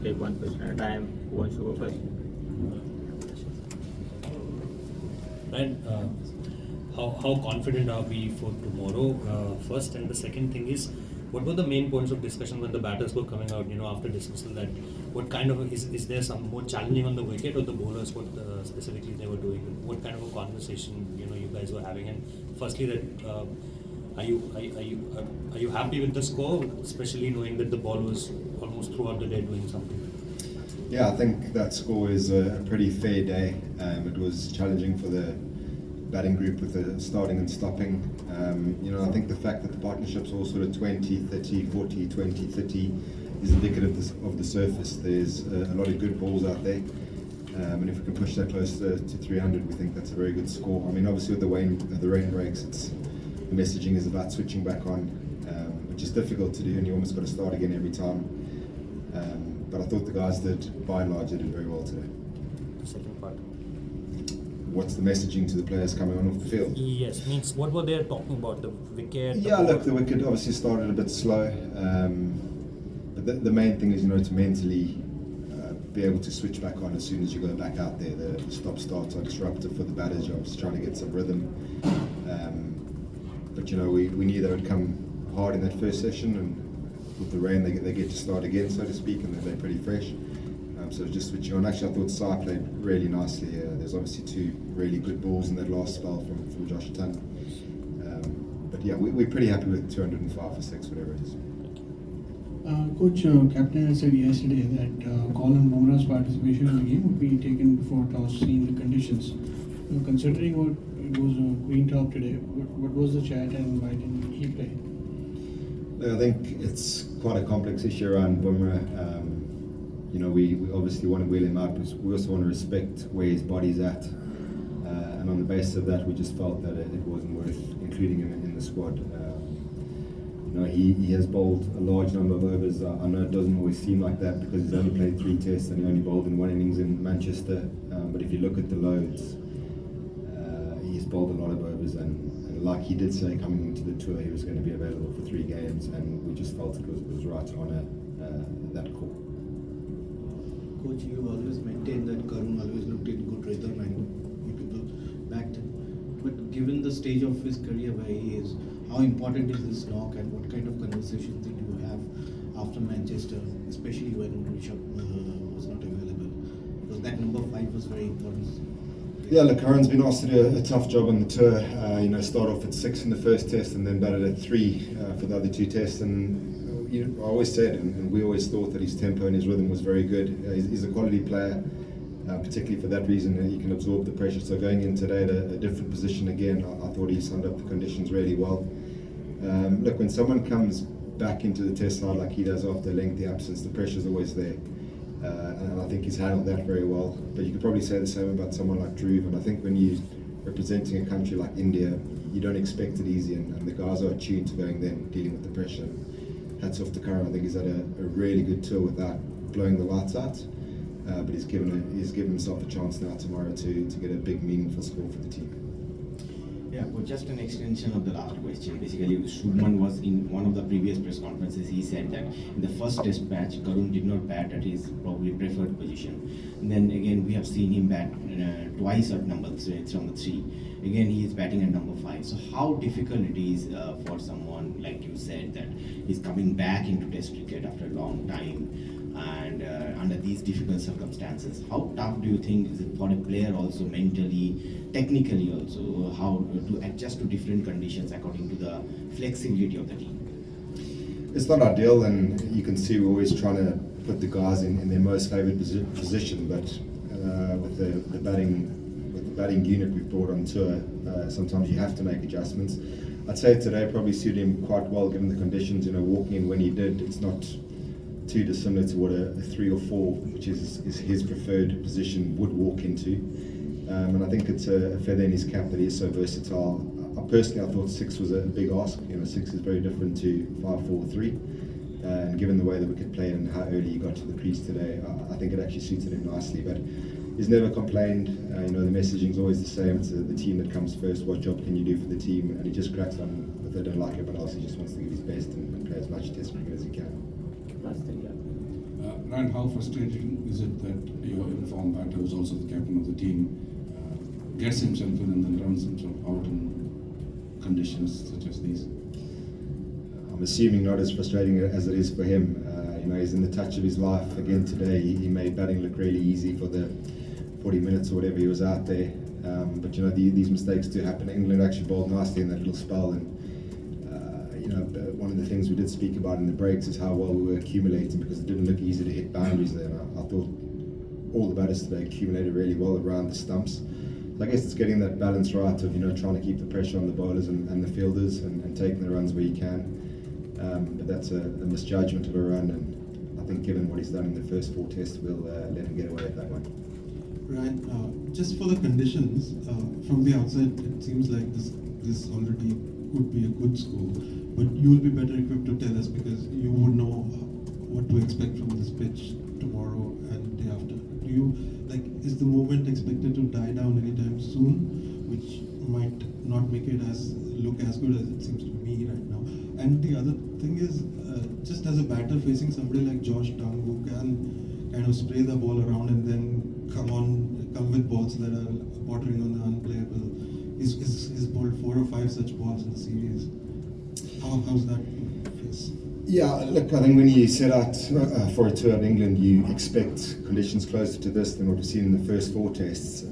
Take one question at a time. Who wants to go first? And how confident are we for tomorrow? First, and the second thing is, what were the main points of discussion when the batters were coming out? After dismissal, that what kind of is there some more challenging on the wicket or the bowlers? What specifically they were doing? What kind of a conversation you guys were having? And firstly, that are you happy with the score, especially knowing that the ball was almost throughout the day doing something? Yeah, I think that score is a pretty fair day. It was challenging for the batting group with the starting and stopping. I think the fact that the partnership's all sort of 20, 30, 40, 20, 30 is indicative of the surface. There's a lot of good balls out there. And if we can push that close to 300, we think that's a very good score. I mean, obviously with the rain breaks, the messaging is about switching back on, which is difficult to do, and you almost got to start again every time. But I thought the guys did, by and large, they did very well today. The second part. What's the messaging to the players coming on off the field? Yes, means what were they talking about? The wicket? Yeah, look, the wicket obviously started a bit slow. But the main thing is, to mentally be able to switch back on as soon as you go back out there. The stop-starts are disruptive for the batters. You're just trying to get some rhythm. But we knew they would come hard in that first session, and with the rain they get to start again, so to speak, and they're pretty fresh. So just switching on. Actually, I thought Sai played really nicely. There's obviously two really good balls in that last spell from Doeschate. But yeah, we're pretty happy with 205 for 6, whatever it is. Coach, captain has said yesterday that Colin Bumrah's participation in the game would be taken before toss, seeing the conditions. Considering what it was Queen top today, what was the chat and why didn't he play? I think it's quite a complex issue around Bumrah. We obviously want to wheel him out, but we also want to respect where his body's at. And on the basis of that, we just felt that it wasn't worth including him in the squad. He has bowled a large number of overs. I know it doesn't always seem like that because he's only played 3 tests and he only bowled in 1 innings in Manchester. But if you look at the loads, he's bowled a lot of overs, and like he did say coming into the tour, he was going to be available for 3 games, and we just felt it was right to honour that call. Coach, you always maintained that Karun always looked in good rhythm and you people backed him. But given the stage of his career where he is, how important is this knock, and what kind of conversations did you have after Manchester, especially when Shubman was not available? Because that number 5 was very important. Yeah, look, Karun's been asked to do a tough job on the tour. Start off at 6 in the first test and then batted at 3 for the other 2 tests. And I always said, and we always thought that his tempo and his rhythm was very good. He's a quality player, particularly for that reason. He can absorb the pressure. So going in today at a different position again, I thought he summed up the conditions really well. Look, when someone comes back into the test side like he does after a lengthy absence, the pressure's always there. And I think he's handled that very well. But you could probably say the same about someone like Dhruv. And I think when you're representing a country like India, you don't expect it easy. And the guys are attuned to going there and dealing with the pressure. Hats off to Karun. I think he's had a really good tour without blowing the lights out. But he's given himself a chance now tomorrow to get a big, meaningful score for the team. Yeah, well, just an extension of the last question. Basically, Shubman was in one of the previous press conferences. He said that in the first test match, Karun did not bat at his probably preferred position. And then again, we have seen him bat twice at number 3, it's on the 3. Again, he is batting at number 5. So how difficult it is for someone, like you said, that he's coming back into test cricket after a long time, and under these difficult circumstances, how tough do you think is it for a player also mentally, technically also, how to adjust to different conditions according to the flexibility of the team? It's not ideal, and you can see we're always trying to put the guys in their most favoured position, but with the batting unit we've brought on tour, sometimes you have to make adjustments. I'd say today probably suited him quite well given the conditions. Walking in when he did, it's not too dissimilar to what a 3 or 4, which is his preferred position, would walk into. And I think it's a feather in his cap that he is so versatile. Personally, I thought 6 was a big ask. 6 is very different to 5, 4, 3. And given the way the wicket played and how early he got to the crease today, I think it actually suited him nicely. But he's never complained. The messaging's always the same. It's the team that comes first. What job can you do for the team? And he just cracks on with it, don't like everyone else. He just wants to give his best and play as much test cricket as he can. Last thing, yeah. Ryan, how frustrating is it that your informed batter, who's also the captain of the team, gets himself in and then runs himself out in conditions such as these? I'm assuming not as frustrating as it is for him. He's in the touch of his life again today. He made batting look really easy for the 40 minutes or whatever he was out there. But these mistakes do happen. England actually bowled nicely in that little spell, and one of the things we did speak about in the breaks is how well we were accumulating, because it didn't look easy to hit boundaries there. And I thought all the batters today accumulated really well around the stumps. So I guess it's getting that balance right of trying to keep the pressure on the bowlers and the fielders and taking the runs where you can. But that's a misjudgment of a run, and I think given what he's done in the first 4 tests, we'll let him get away with that one. Right. Just for the conditions, from the outside, it seems like this already could be a good score, but you will be better equipped to tell us because you would know what to expect from this pitch tomorrow and day after. Do you is the movement expected to die down anytime soon, which might not make it look as good as it seems to me right now? And the other thing is, just as a batter facing somebody like Josh Tongue, who can kind of spray the ball around and then come with balls that are bordering on the unplayable. He's bowled 4 or 5 such balls in the series. How's that to face? Yeah, look, I think when you set out for a tour of England, you expect conditions closer to this than what we've seen in the first 4 tests.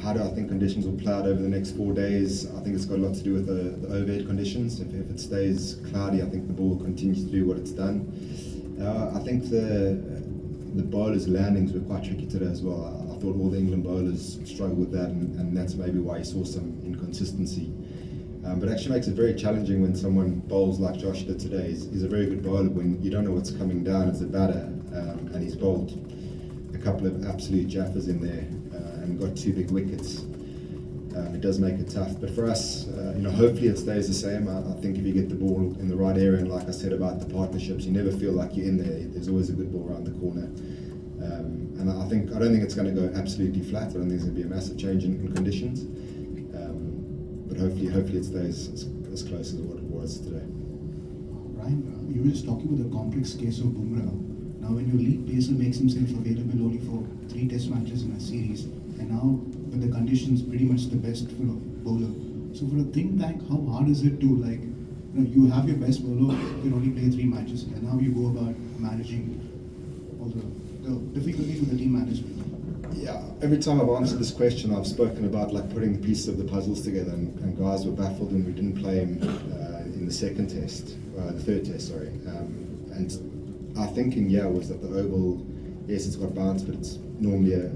How do I think conditions will play out over the next 4 days? I think it's got a lot to do with the overhead conditions. If it stays cloudy, I think the ball will continue to do what it's done. I think the bowlers' landings were quite tricky today as well. I thought all the England bowlers struggled with that, and that's maybe why you saw some inconsistency. But it actually makes it very challenging when someone bowls like Josh did today. He's a very good bowler when you don't know what's coming down as a batter, and he's bowled a couple of absolute jaffers in there and got 2 big wickets. It does make it tough, but for us, hopefully it stays the same. I think if you get the ball in the right area, and like I said about the partnerships, you never feel like you're in there. There's always a good ball around the corner. And I don't think it's going to go absolutely flat. I don't think there's going to be a massive change in conditions. But hopefully it stays as close as what it was today. Ryan, you were just talking about the complex case of Bumrah. Now, when your lead pacer makes himself available only for 3 test matches in a series, and now with the conditions pretty much the best for a bowler. So for a think tank, how hard is it to you have your best bowler, you can only play 3 matches, and how you go about managing all the difficulties with the team management? Yeah, every time I've answered this question, I've spoken about putting the pieces of the puzzles together, and guys were baffled when we didn't play him in the third test, sorry. And our thinking, was that the Oval, yes, it's got bounce, but it's normally a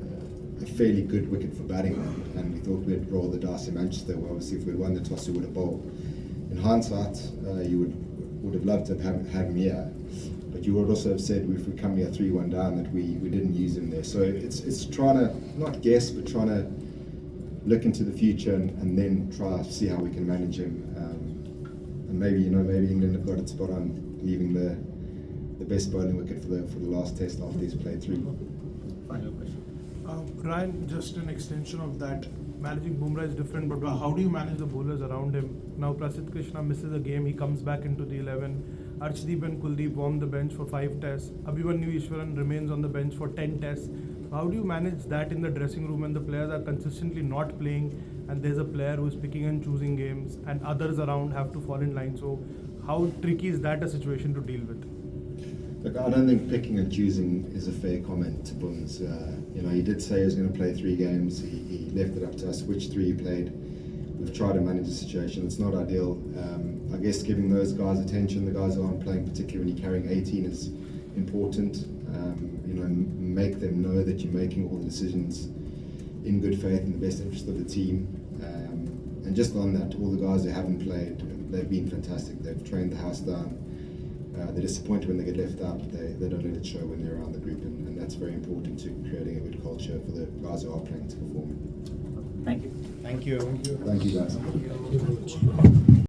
fairly good wicket for batting, and we thought we'd roll the dice in Manchester. Well, obviously, if we'd won the toss, we would have bowled. In hindsight, you would have loved to have had him here. But you would also have said if we come here 3-1 down that we didn't use him there. So it's trying to not guess, but trying to look into the future and then try to see how we can manage him. And maybe England have got it spot on, leaving the best bowling wicket for the last test after he's played 3. Final question. Ryan, just an extension of that. Managing Bumrah is different, but how do you manage the bowlers around him? Now Prasidh Krishna misses a game, he comes back into the 11. Arshdeep and Kuldeep warm the bench for 5 tests. Abhimanyu Ishwaran remains on the bench for 10 tests. How do you manage that in the dressing room when the players are consistently not playing and there's a player who is picking and choosing games and others around have to fall in line? So how tricky is that a situation to deal with? Look, I don't think picking and choosing is a fair comment to Bums. He did say he was going to play 3 games. He left it up to us which 3 he played. We've tried to manage the situation. It's not ideal. I guess giving those guys attention, the guys who aren't playing, particularly when you're carrying 18, is important. Make them know that you're making all the decisions in good faith in the best interest of the team. And just on that, all the guys who haven't played, they've been fantastic. They've trained the house down. They're disappointed when they get left out, but they don't let it show when they're around the group, and that's very important to creating a good culture for the guys who are playing to perform. Thank you. Thank you. Thank you, guys.